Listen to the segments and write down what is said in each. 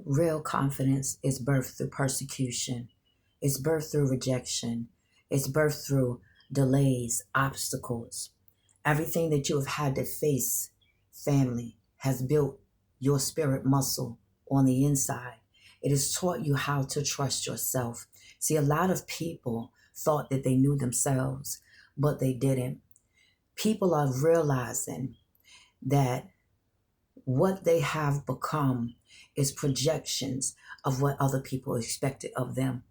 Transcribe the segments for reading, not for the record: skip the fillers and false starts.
Real confidence is birthed through persecution. It's birthed through rejection. It's birthed through delays, obstacles. Everything that you have had to face, family, has built your spirit muscle on the inside. It has taught you how to trust yourself. See, a lot of people thought that they knew themselves, but they didn't. People are realizing that what they have become is projections of what other people expected of them.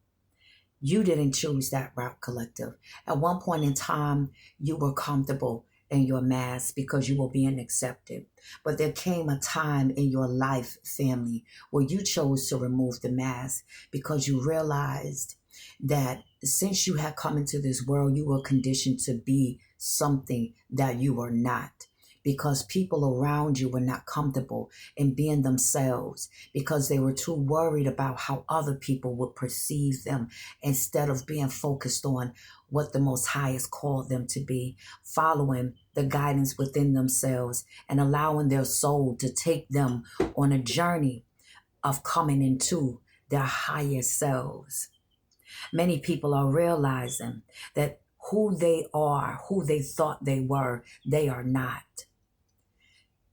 You didn't choose that route, collective. At one point in time, you were comfortable in your mask because you were being accepted. But there came a time in your life, family, where you chose to remove the mask because you realized that since you had come into this world, you were conditioned to be something that you were not. Because people around you were not comfortable in being themselves because they were too worried about how other people would perceive them instead of being focused on what the Most High has called them to be, following the guidance within themselves and allowing their soul to take them on a journey of coming into their higher selves. Many people are realizing that who they are, who they thought they are not.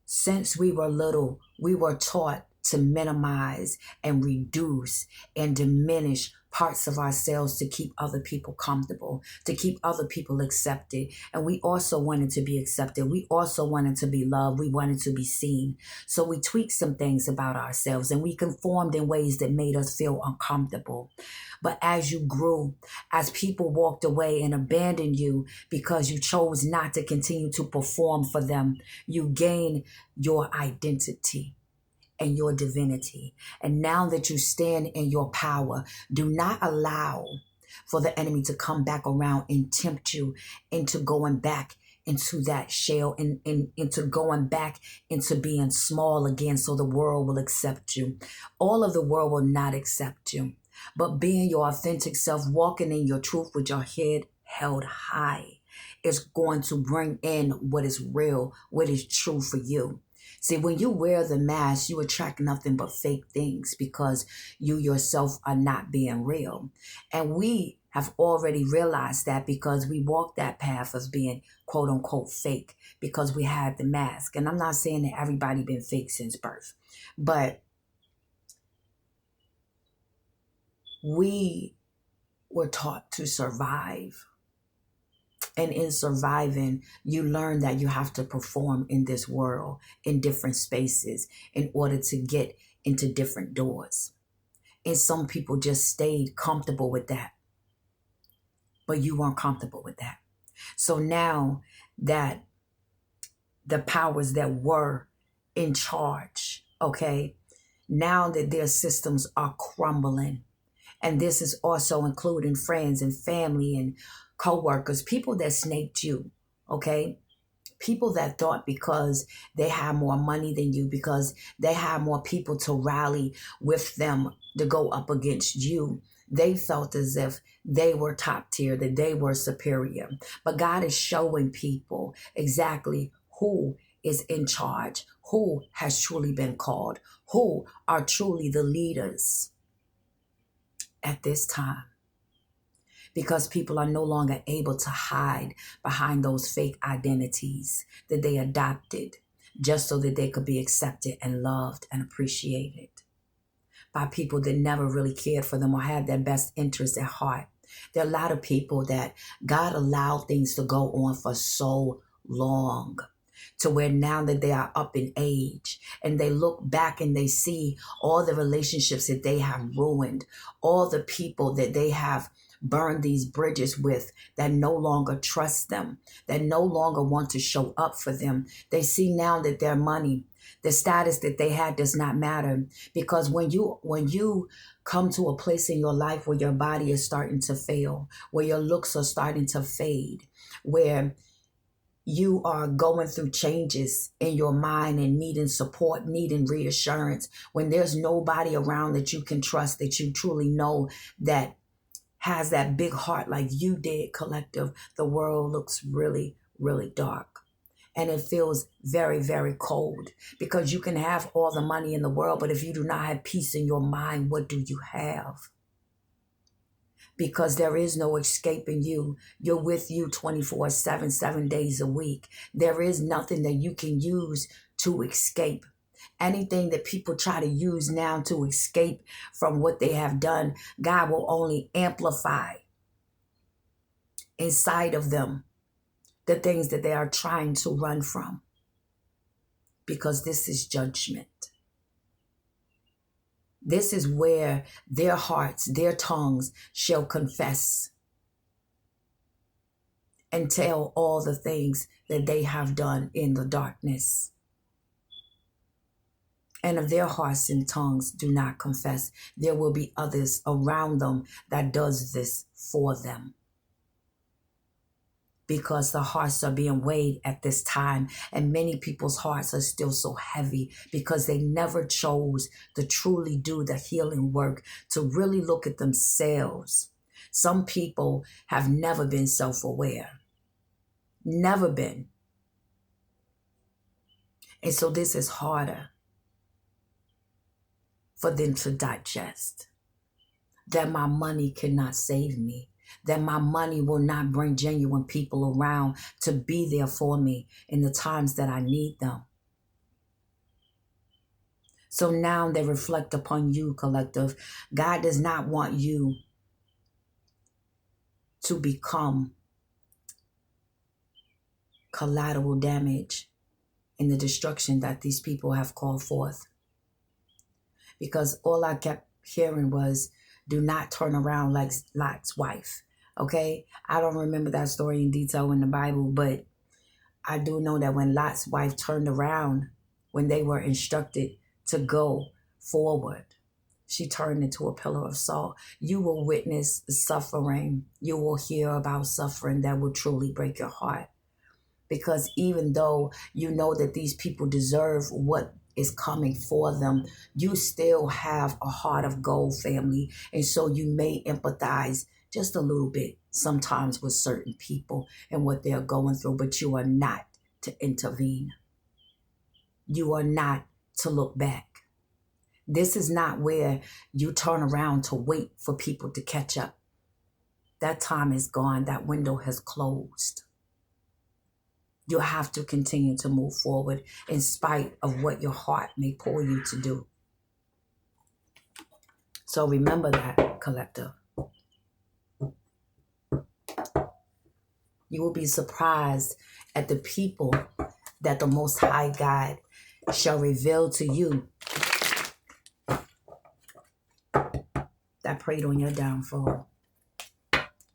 Since we were little, we were taught to minimize and reduce and diminish parts of ourselves to keep other people comfortable, to keep other people accepted. And we also wanted to be accepted. We also wanted to be loved. We wanted to be seen. So we tweaked some things about ourselves and we conformed in ways that made us feel uncomfortable. But as you grew, as people walked away and abandoned you because you chose not to continue to perform for them, you gained your identity and your divinity. And now that you stand in your power, do not allow for the enemy to come back around and tempt you into going back into that shell and into going back into being small again so the world will accept you. All of the world will not accept you. But being your authentic self, walking in your truth with your head held high is going to bring in what is real, what is true for you. See, when you wear the mask, you attract nothing but fake things because you yourself are not being real. And we have already realized that because we walked that path of being quote unquote fake because we had the mask. And I'm not saying that everybody been fake since birth, but we were taught to survive. And in surviving, you learn that you have to perform in this world, in different spaces, in order to get into different doors. And some people just stayed comfortable with that, but you weren't comfortable with that. So now that the powers that were in charge, okay, now that their systems are crumbling, and this is also including friends and family and co-workers, people that snaked you, okay? People that thought because they had more money than you, because they had more people to rally with them to go up against you, they felt as if they were top tier, that they were superior. But God is showing people exactly who is in charge, who has truly been called, who are truly the leaders at this time, because people are no longer able to hide behind those fake identities that they adopted just so that they could be accepted and loved and appreciated by people that never really cared for them or had their best interests at heart. There are a lot of people that God allowed things to go on for so long, to where now that they are up in age and they look back and they see all the relationships that they have ruined, all the people that they have burned these bridges with that no longer trust them, that no longer want to show up for them. They see now that their money, the status that they had does not matter, because when you come to a place in your life where your body is starting to fail, where your looks are starting to fade, where you are going through changes in your mind and needing support, needing reassurance, when there's nobody around that you can trust, that you truly know that has that big heart like you did, collective, the world looks really, really dark. And it feels very, very cold, because you can have all the money in the world, but if you do not have peace in your mind, what do you have? Because there is no escaping you. You're with you 24/7, 7 days a week. There is nothing that you can use to escape. Anything that people try to use now to escape from what they have done, God will only amplify inside of them the things that they are trying to run from, because this is judgment. This is where their hearts, their tongues shall confess and tell all the things that they have done in the darkness. And if their hearts and tongues do not confess, there will be others around them that does this for them. Because the hearts are being weighed at this time, and many people's hearts are still so heavy because they never chose to truly do the healing work, to really look at themselves. Some people have never been self-aware. Never been. And so this is harder for them to digest. That my money cannot save me. That my money will not bring genuine people around to be there for me in the times that I need them. So now they reflect upon you, collective. God does not want you to become collateral damage in the destruction that these people have called forth. Because all I kept hearing was, do not turn around like Lot's wife. Okay? I don't remember that story in detail in the Bible, but I do know that when Lot's wife turned around, when they were instructed to go forward, she turned into a pillar of salt. You will witness suffering. You will hear about suffering that will truly break your heart. Because even though you know that these people deserve what is coming for them, you still have a heart of gold, family. And so you may empathize just a little bit sometimes with certain people and what they're going through, but you are not to intervene. You are not to look back. This is not where you turn around to wait for people to catch up. That time is gone. That window has closed. You have to continue to move forward in spite of what your heart may pull you to do. So remember that, collective. You will be surprised at the people that the Most High God shall reveal to you that preyed on your downfall.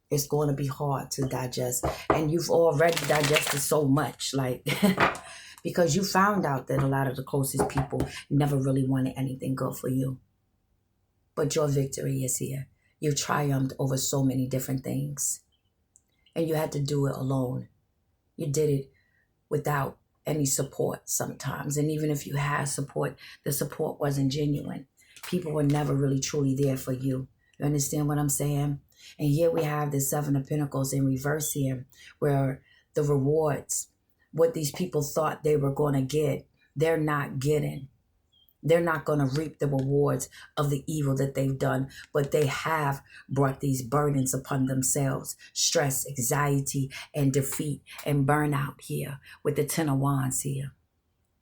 It's going to be hard to digest. And you've already digested so much, like, because you found out that a lot of the closest people never really wanted anything good for you. But your victory is here. You triumphed over so many different things. And you had to do it alone. You did it without any support sometimes. And even if you had support, the support wasn't genuine. People were never really truly there for you. You understand what I'm saying? And here we have the Seven of Pentacles in reverse here, where the rewards, what these people thought they were going to get, they're not getting. They're not going to reap the rewards of the evil that they've done, but they have brought these burdens upon themselves. Stress, anxiety, and defeat and burnout here with the Ten of Wands here.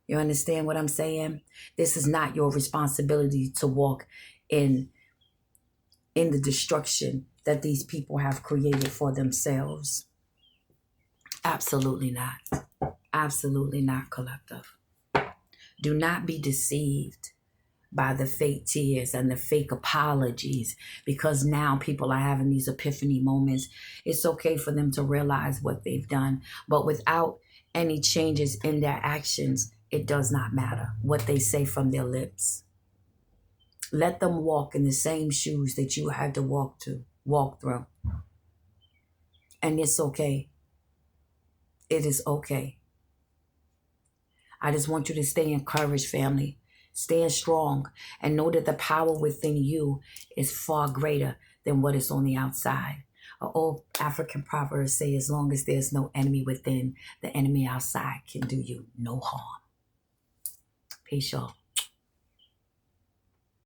You understand what I'm saying? This is not your responsibility to walk in the destruction that these people have created for themselves. Absolutely not. Absolutely not, collective. Do not be deceived by the fake tears and the fake apologies, because now people are having these epiphany moments. It's okay for them to realize what they've done, but without any changes in their actions, it does not matter what they say from their lips. Let them walk in the same shoes that you had to walk through. And it's okay. It is okay. I just want you to stay encouraged, family. Stand strong and know that the power within you is far greater than what is on the outside. An old African proverb say, as long as there's no enemy within, the enemy outside can do you no harm. Peace, y'all.